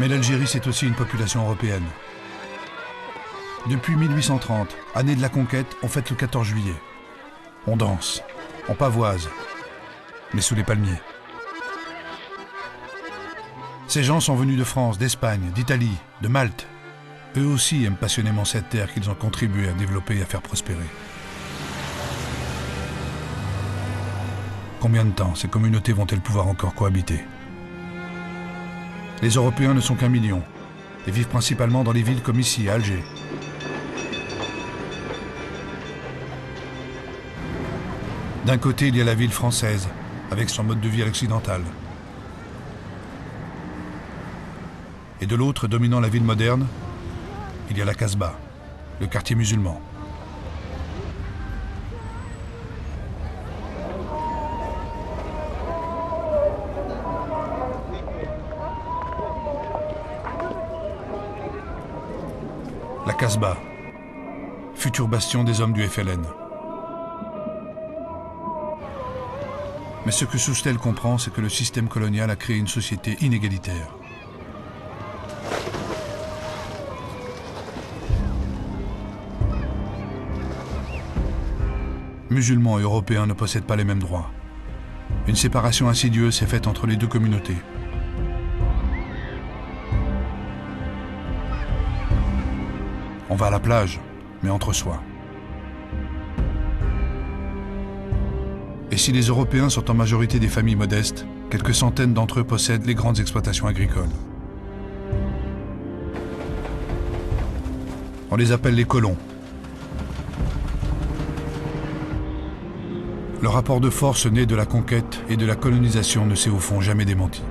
Mais l'Algérie, c'est aussi une population européenne. Depuis 1830, année de la conquête, on fête le 14 juillet. On danse, on pavoise, mais sous les palmiers. Ces gens sont venus de France, d'Espagne, d'Italie, de Malte. Eux aussi aiment passionnément cette terre qu'ils ont contribué à développer et à faire prospérer. Combien de temps ces communautés vont-elles pouvoir encore cohabiter? Les Européens ne sont qu'1 million et vivent principalement dans les villes comme ici, à Alger. D'un côté, il y a la ville française, avec son mode de vie occidental. Et de l'autre, dominant la ville moderne, il y a la Casbah, le quartier musulman. La Casbah, futur bastion des hommes du FLN. Mais ce que Soustelle comprend, c'est que le système colonial a créé une société inégalitaire. Musulmans et Européens ne possèdent pas les mêmes droits. Une séparation insidieuse s'est faite entre les deux communautés. On va à la plage, mais entre soi. Et si les Européens sont en majorité des familles modestes, quelques centaines d'entre eux possèdent les grandes exploitations agricoles. On les appelle les colons. Le rapport de force né de la conquête et de la colonisation ne s'est au fond jamais démenti.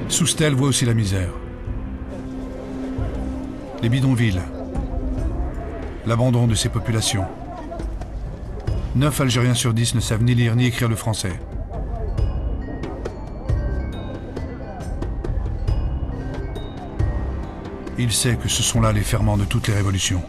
Soustelle voit aussi la misère. Les bidonvilles, l'abandon de ces populations. 9 Algériens sur 10 ne savent ni lire ni écrire le français. Il sait que ce sont là les ferments de toutes les révolutions.